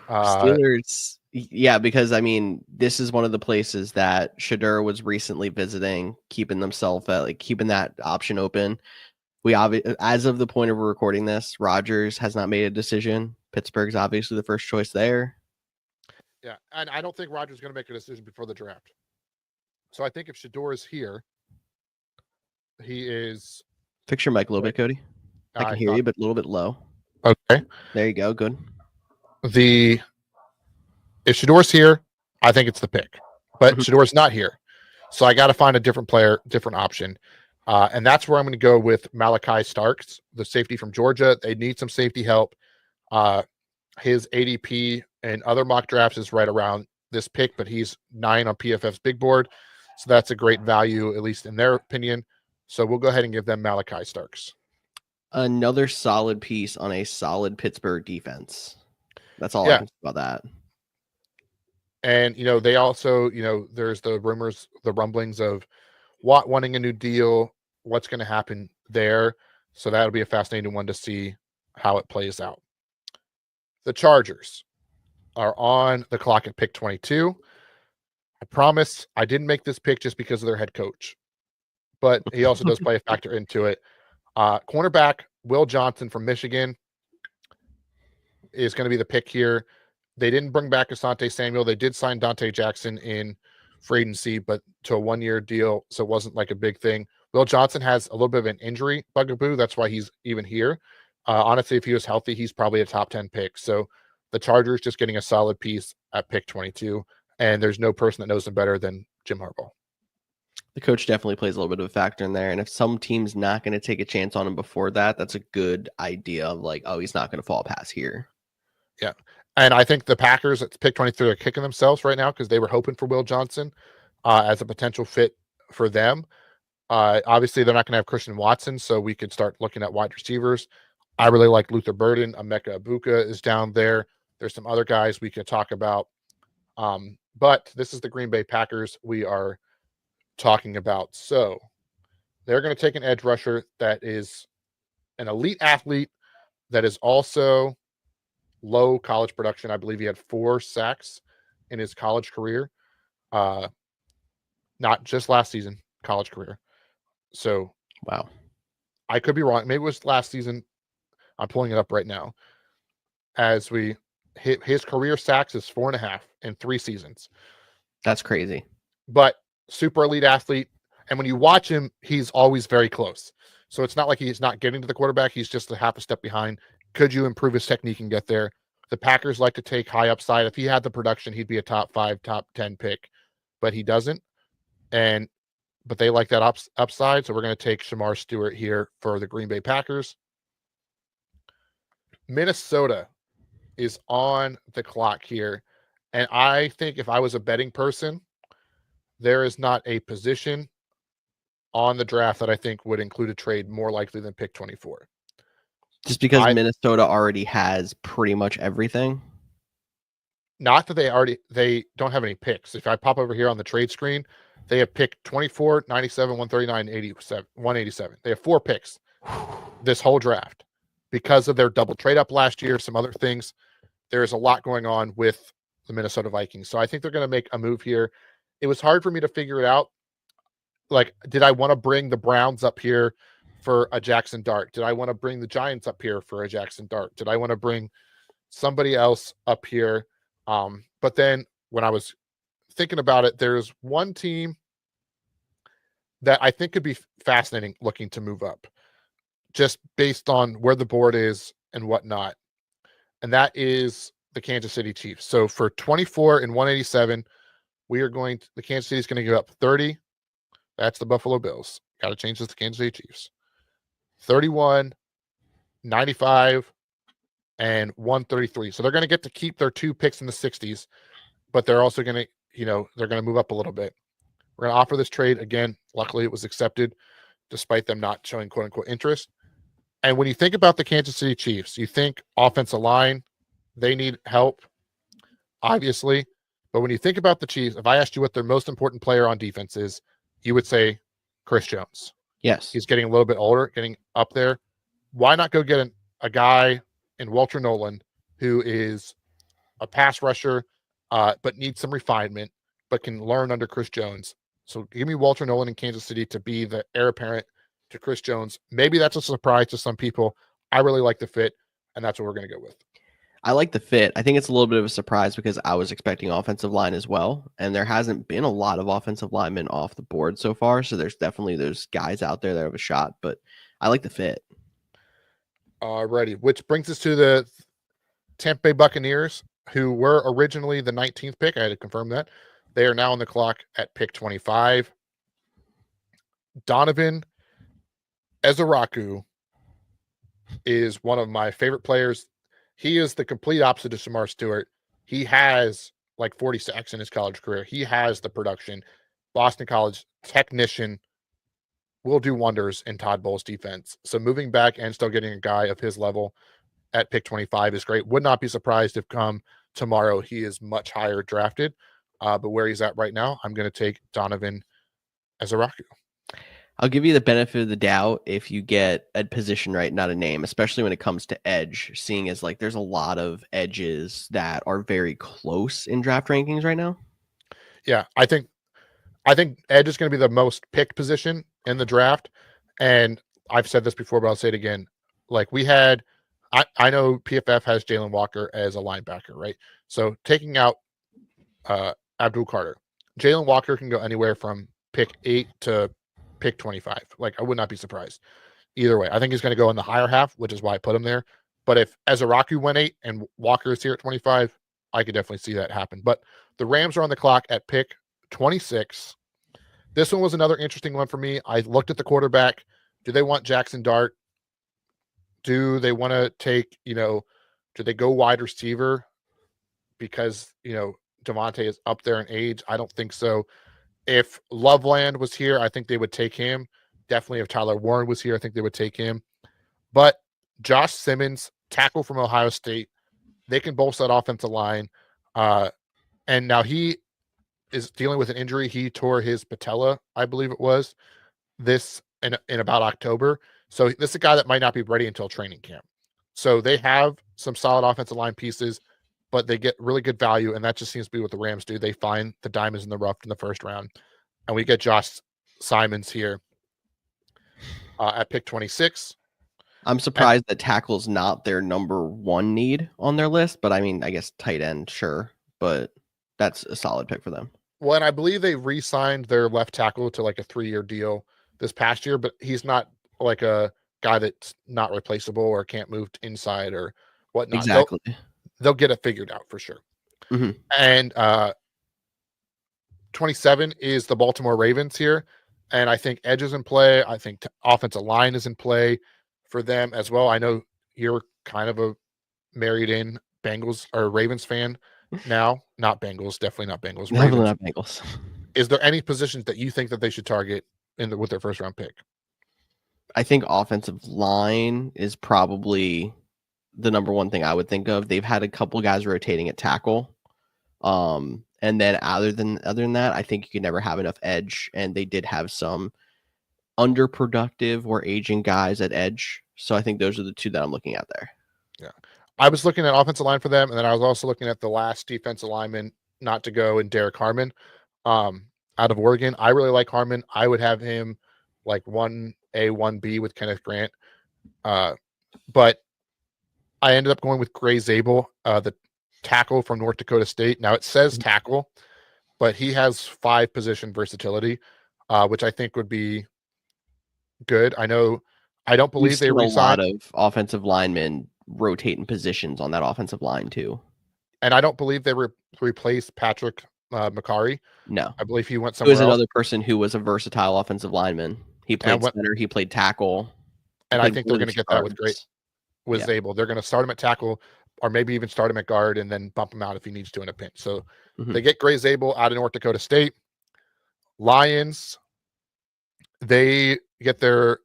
Steelers, yeah, because I mean, this is one of the places that Shedeur was recently visiting, keeping that option open. As of the point of recording this, Rodgers has not made a decision. Pittsburgh's obviously the first choice there. Yeah, and I don't think Rodgers is going to make a decision before the draft. So I think if Shedeur is here, he is. Fix your mic a little bit, Cody. I can hear you, but a little bit low. Okay. There you go. Good. If Shedeur's here, I think it's the pick. But Shedeur's not here. So I got to find a different player, different option. And that's where I'm going to go with Malachi Starks, the safety from Georgia. They need some safety help. His ADP and other mock drafts is right around this pick, but he's 9 on PFF's big board. So that's a great value, at least in their opinion. So we'll go ahead and give them Malachi Starks. Another solid piece on a solid Pittsburgh defense. That's all I can say about that. And, they also, there's the rumblings of wanting a new deal, what's going to happen there. So that'll be a fascinating one to see how it plays out. The Chargers are on the clock at pick 22. I promise I didn't make this pick just because of their head coach, but he also does play a factor into it. Cornerback Will Johnson from Michigan is going to be the pick here. They didn't bring back Asante Samuel. They did sign Dante Jackson in free agency, but to a 1-year deal, so it wasn't like a big thing. Will Johnson has a little bit of an injury bugaboo. That's why he's even here. Honestly, if he was healthy, he's probably a top 10 pick. So the Chargers just getting a solid piece at pick 22, and there's no person that knows them better than Jim Harbaugh. The coach definitely plays a little bit of a factor in there. And if some team's not going to take a chance on him before that, that's a good idea of like, oh, he's not going to fall past here. Yeah. And I think the Packers at pick 23 are kicking themselves right now because they were hoping for Will Johnson as a potential fit for them. Obviously, they're not going to have Christian Watson, so we could start looking at wide receivers. I really like Luther Burden. Emeka Ibuka is down there. There's some other guys we could talk about. But this is the Green Bay Packers we are talking about. So they're going to take an edge rusher that is an elite athlete that is also low college production. I believe he had 4 sacks in his college career. Not just last season, college career. So wow, I could be wrong. Maybe it was last season. I'm pulling it up right now. As we hit his career sacks is 4.5 in 3 seasons. That's crazy. But super elite athlete. And when you watch him, he's always very close. So it's not like he's not getting to the quarterback. He's just a half a step behind. Could you improve his technique and get there? The Packers like to take high upside. If he had the production, he'd be a top 5, top 10 pick, but he doesn't. But they like that upside. So we're going to take Shamar Stewart here for the Green Bay Packers. Minnesota is on the clock here. And I think if I was a betting person, there is not a position on the draft that I think would include a trade more likely than pick 24. Just because Minnesota already has pretty much everything? Not that they don't have any picks. If I pop over here on the trade screen, they have picked 24, 97, 139, 87, 187. They have 4 picks this whole draft because of their double trade up last year, some other things. There's a lot going on with the Minnesota Vikings. So I think they're going to make a move here. It was hard for me to figure it out. Like, did I want to bring the Browns up here for a Jackson Dart? Did I want to bring the Giants up here for a Jackson Dart? Did I want to bring somebody else up here? But then when I was thinking about it, there's one team that I think could be fascinating looking to move up just based on where the board is and whatnot. And that is the Kansas City Chiefs. So for 24 and 187, the Kansas City is going to give up 30. That's the Buffalo Bills. Got to change this to Kansas City Chiefs. 31, 95, and 133. So they're going to get to keep their 2 picks in the 60s, but they're also going to, they're going to move up a little bit. We're going to offer this trade again. Luckily, it was accepted despite them not showing quote unquote interest. And when you think about the Kansas City Chiefs, you think offensive line, they need help, obviously. But when you think about the Chiefs, if I asked you what their most important player on defense is, you would say Chris Jones. Yes. He's getting a little bit older, getting up there. Why not go get a guy in Walter Nolan who is a pass rusher, but needs some refinement, but can learn under Chris Jones? So give me Walter Nolan in Kansas City to be the heir apparent to Chris Jones. Maybe that's a surprise to some people. I really like the fit, and that's what we're going to go with. I like the fit. I think it's a little bit of a surprise because I was expecting offensive line as well, and there hasn't been a lot of offensive linemen off the board so far, so there's definitely those guys out there that have a shot, but I like the fit. Alrighty, which brings us to the Tampa Bay Buccaneers, who were originally the 19th pick. I had to confirm that. They are now on the clock at pick 25. Donovan Ezeraku is one of my favorite players. He is the complete opposite of Shamar Stewart. He has like 40 sacks in his college career. He has the production. Boston College technician, will do wonders in Todd Bowles' defense. So moving back and still getting a guy of his level at pick 25 is great. Would not be surprised if come tomorrow he is much higher drafted. But where he's at right now, I'm going to take Donovan Ezeraku. I'll give you the benefit of the doubt if you get a position right, not a name, especially when it comes to edge, seeing as like there's a lot of edges that are very close in draft rankings right now. Yeah, I think edge is going to be the most picked position in the draft. And I've said this before, but I'll say it again. Like I know PFF has Jalen Walker as a linebacker, right? So taking out Abdul Carter, Jalen Walker can go anywhere from pick 8 to pick 25. Like, I would not be surprised either way. I think he's going to go in the higher half, which is why I put him there. But if Ezaraku went 8 and Walker is here at 25, I could definitely see that happen. But the Rams are on the clock at pick 26. This one was another interesting one for me. I looked at the quarterback. Do they want Jackson Dart? Do they want to take, do they go wide receiver because, Devontae is up there in age? I don't think so. If Loveland was here, I think they would take him. Definitely if Tyler Warren was here, I think they would take him. But Josh Simmons, tackle from Ohio State, they can bolster that offensive line. And now he is dealing with an injury. He tore his patella, I believe it was, this in about October. So this is a guy that might not be ready until training camp. So they have some solid offensive line pieces, but they get really good value, and that just seems to be what the Rams do. They find the diamonds in the rough in the first round, and we get Josh Simons here at pick 26. I'm surprised that tackle's not their number one need on their list, but I mean, I guess tight end, sure, but that's a solid pick for them. Well, and I believe they re-signed their left tackle to like a 3-year deal this past year, but he's not like a guy that's not replaceable or can't move inside or whatnot. Exactly. They'll get it figured out for sure. Mm-hmm. And 27 is the Baltimore Ravens here. And I think edge is in play. I think offensive line is in play for them as well. I know you're kind of a married in Bengals or Ravens fan now. Not Bengals, definitely not Bengals. Definitely not Bengals. Is there any positions that you think that they should target with their first round pick? I think offensive line is probably the number one thing I would think of. They've had a couple guys rotating at tackle. And then other than that, I think you could never have enough edge. And they did have some underproductive or aging guys at edge. So I think those are the two that I'm looking at there. Yeah. I was looking at offensive line for them, and then I was also looking at the last defensive lineman not to go in Derek Harmon out of Oregon. I really like Harmon. I would have him like 1A, 1B with Kenneth Grant. But I ended up going with Gray Zabel, the tackle from North Dakota State. Now it says tackle, but he has 5 position versatility, which I think would be good. I don't believe they re-signed a lot of offensive linemen rotating positions on that offensive line too. And I don't believe they replaced Patrick McCarry. No, I believe he went somewhere else. It was another person who was a versatile offensive lineman. He played center, he played tackle. And I think they're going to get that with Zabel. They're going to start him at tackle or maybe even start him at guard and then bump him out if he needs to in a pinch. So they get Gray Zabel out of North Dakota State. Lions, they get to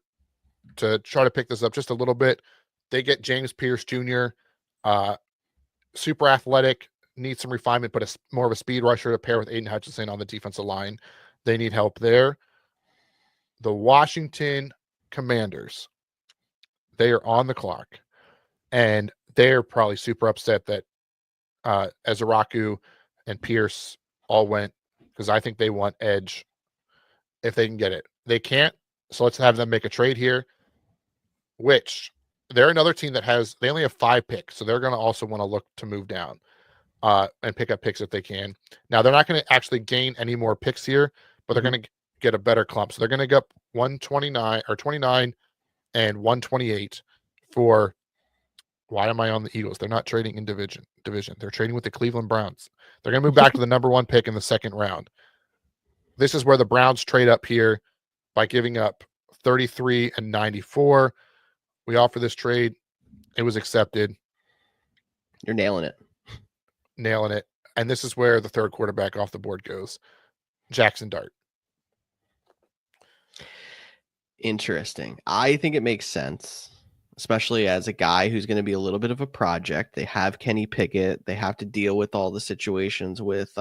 try to pick this up just a little bit. They get James Pierce Jr., super athletic, needs some refinement, but more of a speed rusher to pair with Aiden Hutchinson on the defensive line. They need help there. The Washington Commanders, they are on the clock, and they're probably super upset that Ezaraku and Pierce all went because I think they want edge if they can get it. They can't, so let's have them make a trade here, which they're another team that they only have 5 picks, so they're going to also want to look to move down and pick up picks if they can. Now, they're not going to actually gain any more picks here, but they're going to get a better clump. So they're going to get 129 or 29 and 128 for why am I on the Eagles? They're not trading in division. They're trading with the Cleveland Browns. They're going to move back to the number 1 pick in the second round. This is where the Browns trade up here by giving up 33 and 94. We offer this trade. It was accepted. You're nailing it. And this is where the third quarterback off the board goes. Jackson Dart. Interesting. I think it makes sense, especially as a guy who's going to be a little bit of a project. They have Kenny Pickett. They have to deal with all the situations with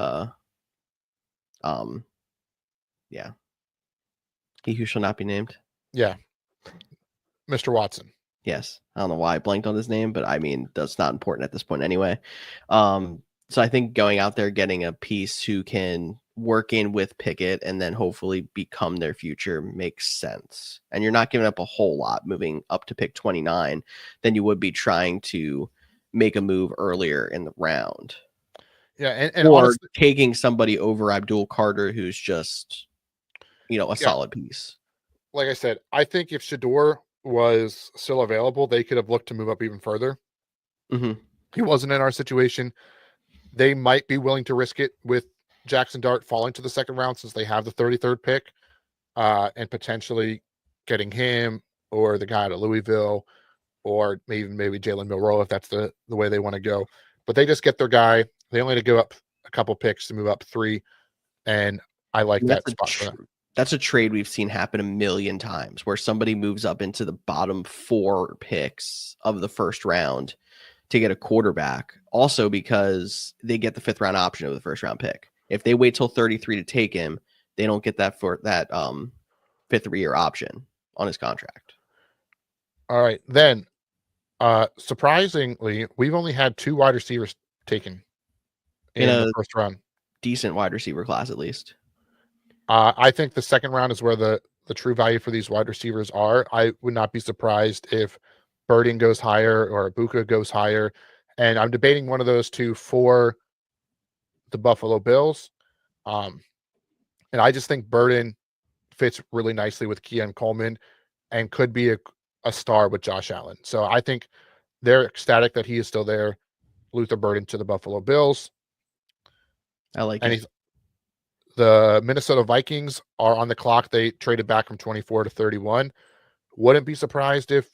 He who shall not be named. Yeah. Mr. Watson. Yes. I don't know why I blanked on his name, but I mean, that's not important at this point anyway. So I think going out there, getting a piece who can work in with Pickett and then hopefully become their future makes sense. And you're not giving up a whole lot moving up to pick 29 than you would be trying to make a move earlier in the round. Yeah, and or honestly, taking somebody over Abdul Carter who's just, a solid piece. Like I said, I think if Shedeur was still available, they could have looked to move up even further. Mm-hmm. He wasn't in our situation. They might be willing to risk it with Jackson Dart falling to the second round since they have the 33rd pick, and potentially getting him or the guy out of Louisville, or maybe Jalen Milroe if that's the way they want to go. But they just get their guy. They only had to go up a couple picks to move up 3, and I like that spot. That's a trade we've seen happen a million times where somebody moves up into the bottom 4 picks of the first round to get a quarterback. Also because they get the 5th round option of the first round pick. If they wait till 33 to take him, they don't get that for that 5th year option on his contract. All right. Then surprisingly, we've only had 2 wide receivers taken in the first round. Decent wide receiver class, at least. I think the second round is where the true value for these wide receivers are. I would not be surprised if Burden goes higher or Ibuka goes higher. And I'm debating one of those 2 for the Buffalo Bills. And I just think Burden fits really nicely with Keon Coleman and could be a star with Josh Allen. So I think they're ecstatic that he is still there. Luther Burden to the Buffalo Bills. I like it. The Minnesota Vikings are on the clock. They traded back from 24 to 31. Wouldn't be surprised if,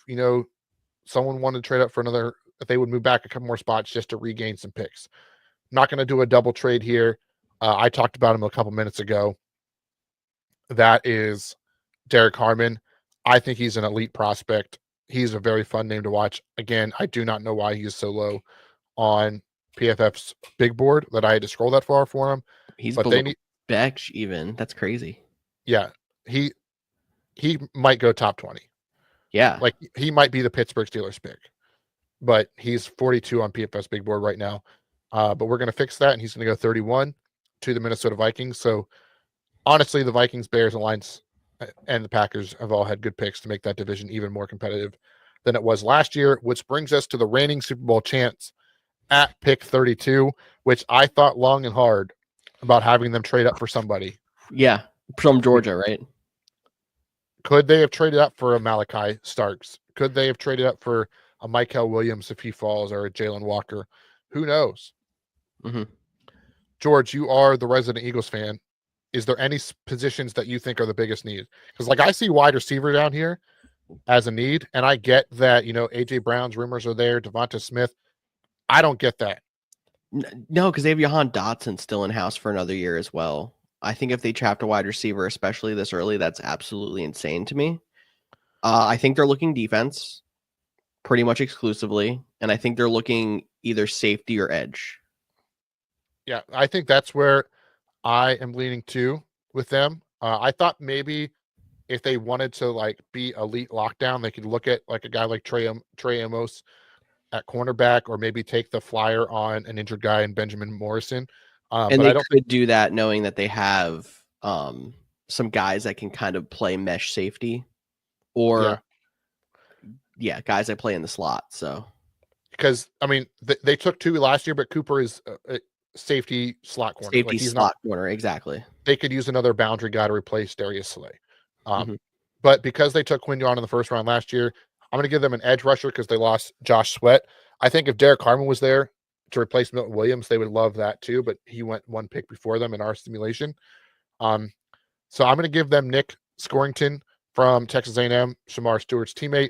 someone wanted to trade up for another, if they would move back a couple more spots just to regain some picks. Not going to do a double trade here. I talked about him a couple minutes ago. That is Derek Harmon. I think he's an elite prospect. He's a very fun name to watch. Again, I do not know why he is so low on PFF's big board that I had to scroll that far for him. He's below Beck even. That's crazy. Yeah. He might go top 20. Yeah. Like he might be the Pittsburgh Steelers pick, but he's 42 on PFF's big board right now. But we're going to fix that, and he's going to go 31 to the Minnesota Vikings. So honestly, the Vikings, Bears, and Lions, and the Packers have all had good picks to make that division even more competitive than it was last year, which brings us to the reigning Super Bowl champs at pick 32, which I thought long and hard about having them trade up for somebody. Yeah, from Georgia, right? Could they have traded up for a Malachi Starks? Could they have traded up for a Michael Williams if he falls, or a Jalen Walker? Who knows? Mm-hmm. George, you are the resident Eagles fan. Is there any positions that you think are the biggest need? Because I see wide receiver down here as a need, and I get that, AJ Brown's rumors are there, Devonta Smith. I don't get that. No, because they have Jahan Dotson still in house for another year as well. I think if they trapped a wide receiver, especially this early, that's absolutely insane to me. I think they're looking defense pretty much exclusively, and I think they're looking either safety or edge. Yeah, I think that's where I am leaning to with them. I thought maybe if they wanted to be elite lockdown, they could look at a guy like Trey Amos at cornerback, or maybe take the flyer on an injured guy in Benjamin Morrison. And they could do that knowing that they have some guys that can kind of play mesh safety, or guys that play in the slot. So, because they took 2 last year, but Cooper is a safety slot corner. Safety slot corner, exactly. They could use another boundary guy to replace Darius Slay. But because they took Quinyon in the first round last year, I'm going to give them an edge rusher because they lost Josh Sweat. I think if Derek Harmon was there to replace Milton Williams, they would love that too, but he went 1 pick before them in our simulation. So I'm going to give them Nick Scorington from Texas A&M, Shamar Stewart's teammate.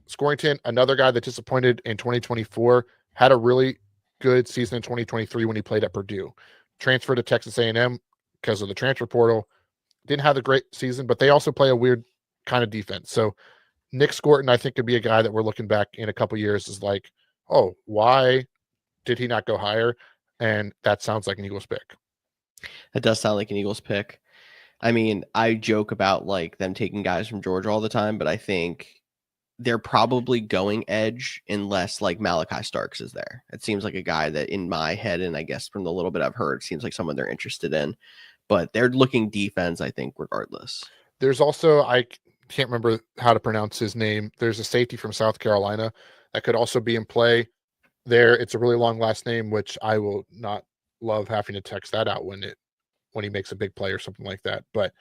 Scorington, another guy that disappointed in 2024, had a really good season in 2023 when he played at Purdue. Transferred to Texas A&M because of the transfer portal. Didn't have a great season, but they also play a weird kind of defense. So Nick Scorington, I think, could be a guy that we're looking back in a couple years is like, oh, why did he not go higher? And that sounds like an Eagles pick. That does sound like an Eagles pick. I mean, I joke about like them taking guys from Georgia all the time, but I think they're probably going edge unless like Malachi Starks is there. It seems like a guy that in my head, and I guess from the little bit I've heard, seems like someone they're interested in. But they're looking defense, I think, regardless. There's also, I can't remember how to pronounce his name. There's a safety from South Carolina that could also be in play there. It's a really long last name, which I will not love having to text that out when he makes a big play or something like that. But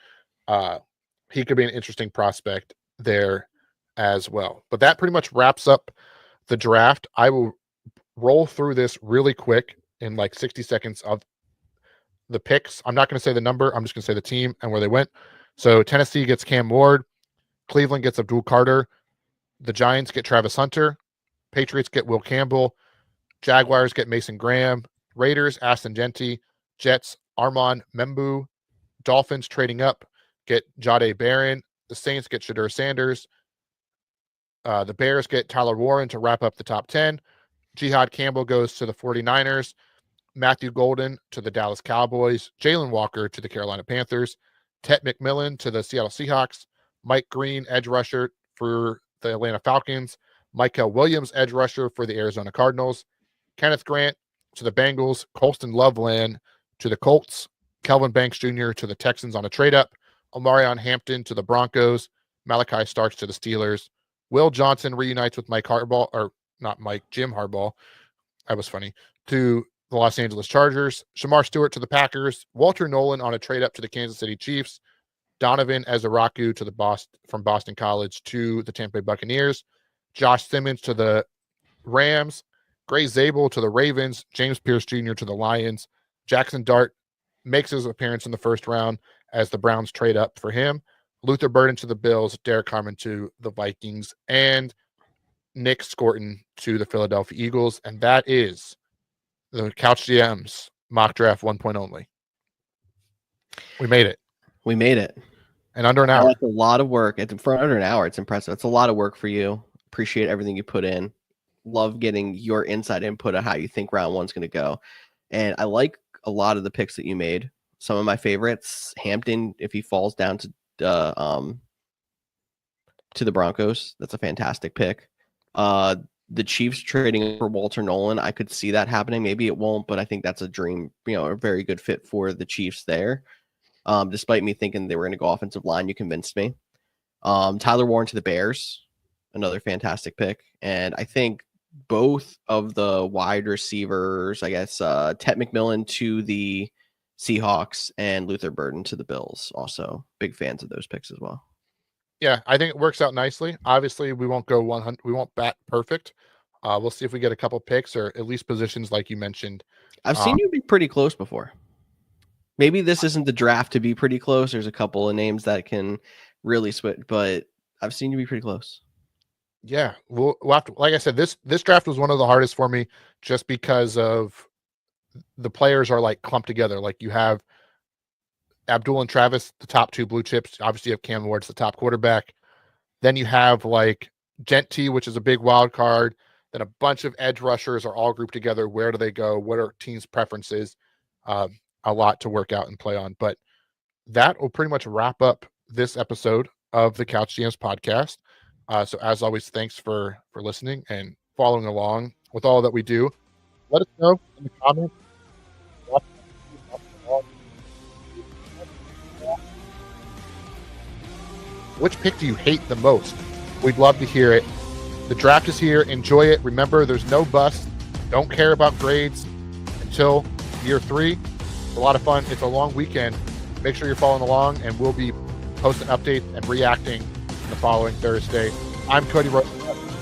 he could be an interesting prospect there as well. But that pretty much wraps up the draft. I will roll through this really quick in like 60 seconds of the picks. I'm not going to say the number. I'm just going to say the team and where they went. So Tennessee gets Cam Ward. Cleveland gets Abdul Carter. The Giants get Travis Hunter. Patriots get Will Campbell. Jaguars get Mason Graham. Raiders, Aston Genty. Jets, Armand Membu. Dolphins trading up, get Jahdae Barron. The Saints get Shedeur Sanders. The Bears get Tyler Warren to wrap up the top 10. Jihad Campbell goes to the 49ers. Matthew Golden to the Dallas Cowboys. Jalen Walker to the Carolina Panthers. Tet McMillan to the Seattle Seahawks. Mike Green, edge rusher for the Atlanta Falcons. Michael Williams, edge rusher for the Arizona Cardinals. Kenneth Grant to the Bengals. Colston Loveland to the Colts. Kelvin Banks Jr. to the Texans on a trade-up. Omarion Hampton to the Broncos. Malachi Starks to the Steelers. Will Johnson reunites with Jim Harbaugh. That was funny. To the Los Angeles Chargers. Shamar Stewart to the Packers. Walter Nolan on a trade-up to the Kansas City Chiefs. Donovan Ezaraku from Boston College to the Tampa Bay Buccaneers. Josh Simmons to the Rams. Gray Zabel to the Ravens. James Pierce Jr. to the Lions. Jackson Dart makes his appearance in the first round as the Browns trade up for him. Luther Burden to the Bills. Derek Harmon to the Vikings. And Nick Scorton to the Philadelphia Eagles. And that is the Couch GM's mock draft 1 only. We made it. We made it. And under an hour. That's a lot of work. For under an hour, it's impressive. It's a lot of work for you. Appreciate everything you put in. Love getting your inside input on how you think round one's going to go. And I like a lot of the picks that you made. Some of my favorites, Hampton, if he falls down to the Broncos, that's a fantastic pick. The Chiefs trading for Walter Nolan, I could see that happening. Maybe it won't, but I think that's a dream, a very good fit for the Chiefs there. Despite me thinking they were going to go offensive line, you convinced me. Tyler Warren to the Bears, another fantastic pick. And I think both of the wide receivers, I guess, Tet McMillan to the Seahawks and Luther Burden to the Bills, also big fans of those picks as well. Yeah, I think it works out nicely. Obviously, we won't go 100. We won't bat perfect. We'll see if we get a couple picks or at least positions like you mentioned. I've seen you be pretty close before. Maybe this isn't the draft to be pretty close. There's a couple of names that can really switch, but I've seen you be pretty close. Yeah, we'll have to, like I said, this draft was one of the hardest for me just because of the players are like clumped together. Like you have Abdul and Travis, the top two blue chips. Obviously, you have Cam Ward's the top quarterback. Then you have like Genty, which is a big wild card. Then a bunch of edge rushers are all grouped together. Where do they go? What are teams' preferences? A lot to work out and play on. But that will pretty much wrap up this episode of the Couch GMs podcast. So as always, thanks for listening and following along with all that we do. Let us know in the comments. Which pick do you hate the most? We'd love to hear it. The draft is here. Enjoy it. Remember, there's no bust. Don't care about grades until year 3. It's a lot of fun. It's a long weekend. Make sure you're following along, and we'll be posting updates and reacting the following Thursday. I'm Cody Rosen.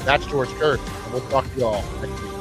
That's George Kirk, and we'll talk to you all next week.